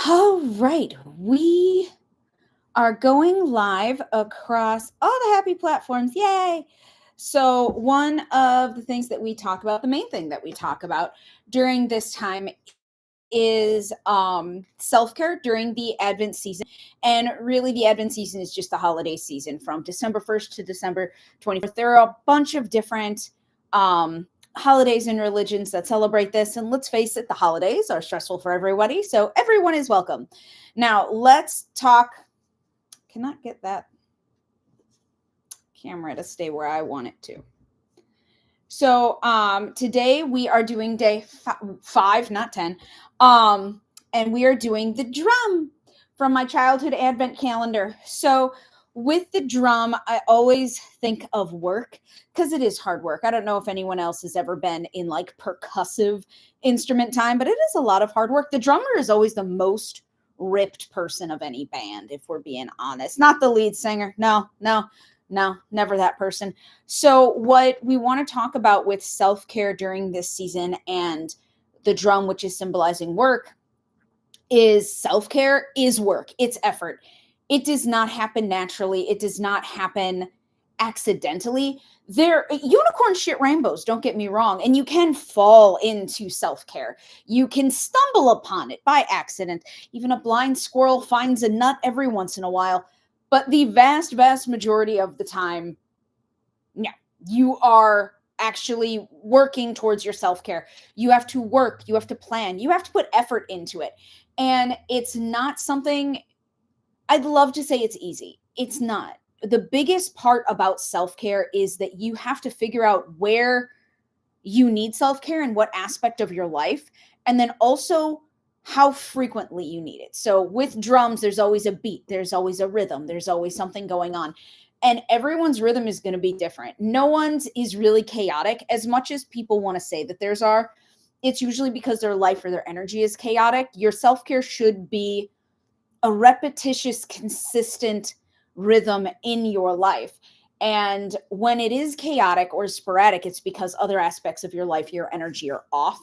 All right, we are going live across all the happy platforms. Yay! So, one of the things that we talk about, the main thing that we talk about during this time is self-care during the Advent season. And really the Advent season is just the holiday season from December 1st to December 24th. There are a bunch of different um holidays and religions that celebrate this, and let's face it, the holidays are stressful for everybody, so everyone is welcome. Now let's talk. Cannot get that camera to stay where I want it to. So today we are doing day five, not 10. And we are doing the drum from my childhood Advent calendar. So with the drum, I always think of work because it is hard work. I don't know if anyone else has ever been in like percussive instrument time, but it is a lot of hard work. The drummer is always the most ripped person of any band, if we're being honest. Not the lead singer. No, never that person. So, what we want to talk about with self care during this season and the drum, which is symbolizing work, is self care is work, it's effort. It does not happen naturally, it does not happen accidentally. There, unicorn shit rainbows, don't get me wrong, and you can fall into self care. You can stumble upon it by accident. Even a blind squirrel finds a nut every once in a while. But the vast majority of the time, no, you are actually working towards your self care. You have to work, you have to plan, you have to put effort into it. And it's not something, I'd love to say it's easy. It's not. The biggest part about self care is that you have to figure out where you need self care and what aspect of your life, and then also how frequently you need it. So with drums, there's always a beat, there's always a rhythm, there's always something going on. And everyone's rhythm is going to be different. No one's is really chaotic as much as people want to say that theirs are. It's usually because their life or their energy is chaotic. Your self care should be a repetitious, consistent rhythm in your life. And when it is chaotic or sporadic, it's because other aspects of your life, your energy are off.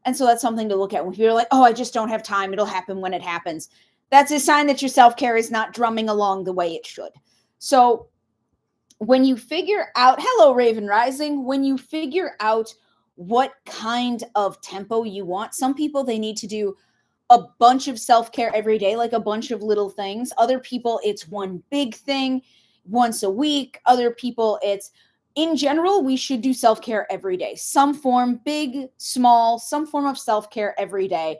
And so that's something to look at when you're like, oh, I just don't have time. It'll happen when it happens. That's a sign that your self care is not drumming along the way it should. So when you figure out, hello, Raven Rising, when you figure out what kind of tempo you want, some people, they need to do a bunch of self-care every day, like a bunch of little things. Other people, it's one big thing once a week. Other people, it's in general, we should do self-care every day. Some form, big, small, some form of self-care every day.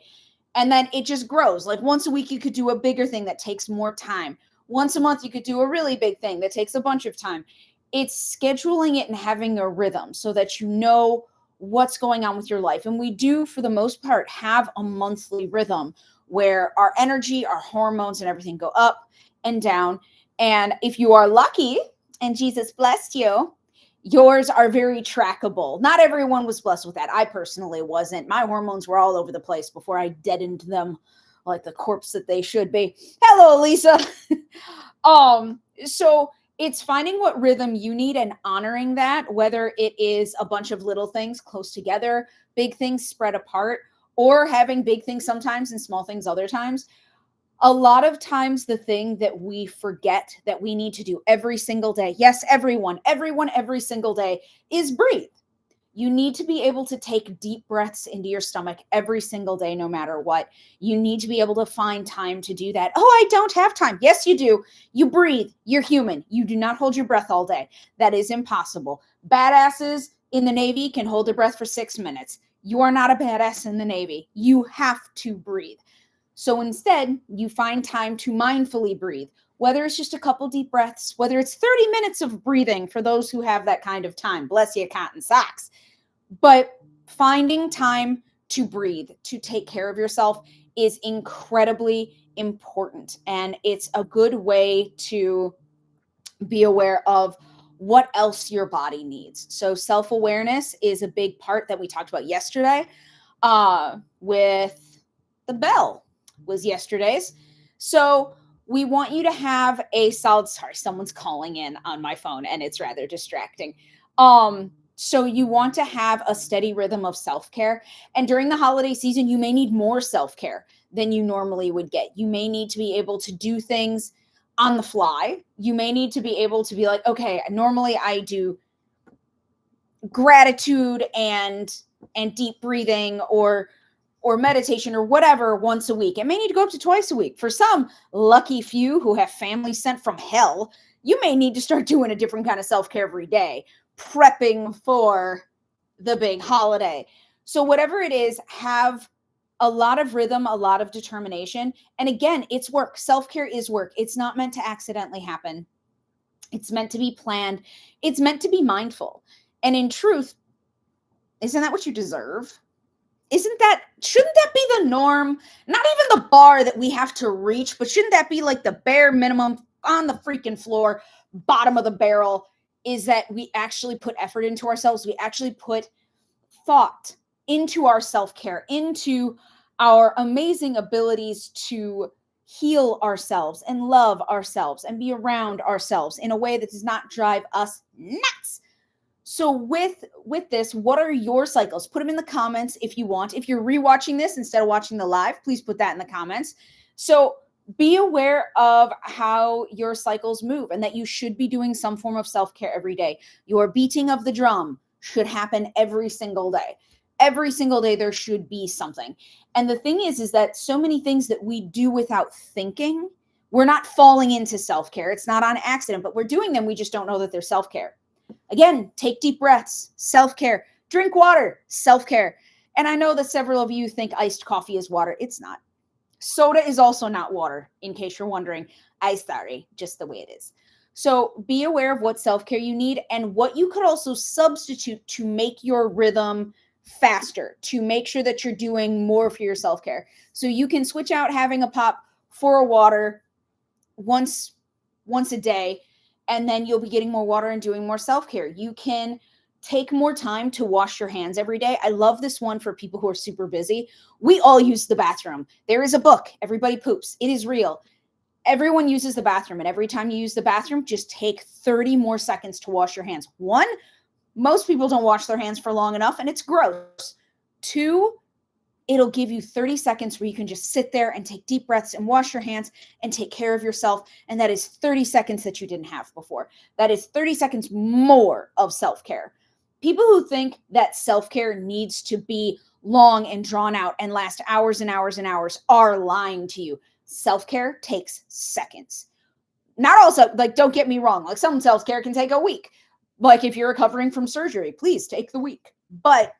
And then it just grows. Like once a week, you could do a bigger thing that takes more time. Once a month, you could do a really big thing that takes a bunch of time. It's scheduling it and having a rhythm so that you know what's going on with your life. And we do, for the most part, have a monthly rhythm where our energy, our hormones, and everything go up and down. And if you are lucky and Jesus blessed you, yours are very trackable. Not everyone was blessed with that. I personally wasn't. My hormones were all over the place before I deadened them like the corpse that they should be. Hello, Lisa. So it's finding what rhythm you need and honoring that, whether it is a bunch of little things close together, big things spread apart, or having big things sometimes and small things other times. A lot of times, the thing that we forget that we need to do every single day, yes, everyone, every single day, is breathe. You need to be able to take deep breaths into your stomach every single day, no matter what. You need to be able to find time to do that. Oh, I don't have time. Yes, you do. You breathe. You're human. You do not hold your breath all day. That is impossible. Badasses in the Navy can hold their breath for 6 minutes. You are not a badass in the Navy. You have to breathe. So instead, you find time to mindfully breathe, whether it's just a couple deep breaths, whether it's 30 minutes of breathing for those who have that kind of time. Bless you, cotton socks. But finding time to breathe, to take care of yourself is incredibly important. And it's a good way to be aware of what else your body needs. So self-awareness is a big part that we talked about yesterday with the bell was yesterday's. So we want you to have a solid, sorry, someone's calling in on my phone and it's rather distracting. So you want to have a steady rhythm of self-care. And during the holiday season, you may need more self-care than you normally would get. You may need to be able to do things on the fly. You may need to be able to be like, okay, normally I do gratitude and deep breathing or meditation or whatever once a week. It may need to go up to twice a week. For some lucky few who have families sent from hell, you may need to start doing a different kind of self-care every day, prepping for the big holiday. So whatever it is, have a lot of rhythm, a lot of determination. And again, it's work. Self-care is work. It's not meant to accidentally happen. It's meant to be planned. It's meant to be mindful. And in truth, isn't that what you deserve? Shouldn't that be the norm? Not even the bar that we have to reach, but shouldn't that be like the bare minimum on the freaking floor, bottom of the barrel, is that we actually put effort into ourselves. We actually put thought into our self-care, into our amazing abilities to heal ourselves and love ourselves and be around ourselves in a way that does not drive us nuts. So with this, what are your cycles? Put them in the comments if you want. If you're rewatching this instead of watching the live, please put that in the comments. So be aware of how your cycles move and that you should be doing some form of self-care every day. Your beating of the drum should happen every single day. Every single day there should be something. And the thing is that so many things that we do without thinking, we're not falling into self-care. It's not on accident, but we're doing them. We just don't know that they're self-care. Again, take deep breaths, self-care, drink water, self-care. And I know that several of you think iced coffee is water. It's not. Soda is also not water, in case you're wondering. I'm sorry, just the way it is. So be aware of what self-care you need and what you could also substitute to make your rhythm faster, to make sure that you're doing more for your self-care. So you can switch out having a pop for a water once a day, and then you'll be getting more water and doing more self-care. You can take more time to wash your hands every day. I love this one for people who are super busy. We all use the bathroom. There is a book, Everybody Poops. It is real. Everyone uses the bathroom, and every time you use the bathroom, just take 30 more seconds to wash your hands. One, most people don't wash their hands for long enough, and it's gross. Two, it'll give you 30 seconds where you can just sit there and take deep breaths and wash your hands and take care of yourself. And that is 30 seconds that you didn't have before. That is 30 seconds more of self-care. People who think that self-care needs to be long and drawn out and last hours and hours and hours are lying to you. Self-care takes seconds. Not also, like, don't get me wrong. Like, some self-care can take a week. Like, if you're recovering from surgery, please take the week. But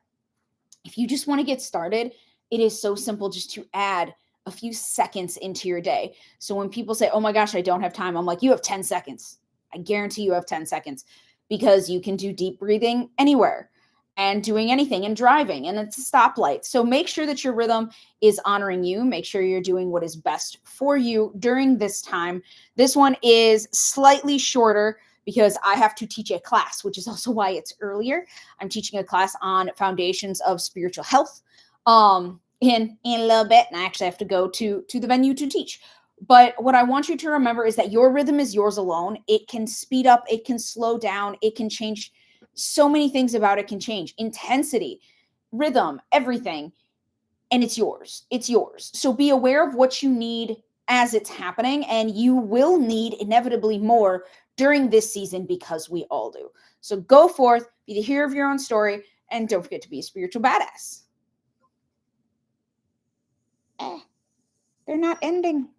if you just want to get started, it is so simple just to add a few seconds into your day. So when people say, oh my gosh, I don't have time, I'm like, you have 10 seconds. I guarantee you have 10 seconds because you can do deep breathing anywhere and doing anything and driving, and it's a stoplight. So make sure that your rhythm is honoring you. Make sure you're doing what is best for you during this time. This one is slightly shorter because I have to teach a class, which is also why it's earlier. I'm teaching a class on foundations of spiritual health in a little bit, and I actually have to go to the venue to teach. But what I want you to remember is that your rhythm is yours alone. It can speed up, it can slow down, it can change. So many things about it can change. Intensity, rhythm, everything. And it's yours. It's yours. So be aware of what you need as it's happening, and you will need inevitably more during this season because we all do. So go forth, be the hero of your own story, and don't forget to be a spiritual badass. They're not ending.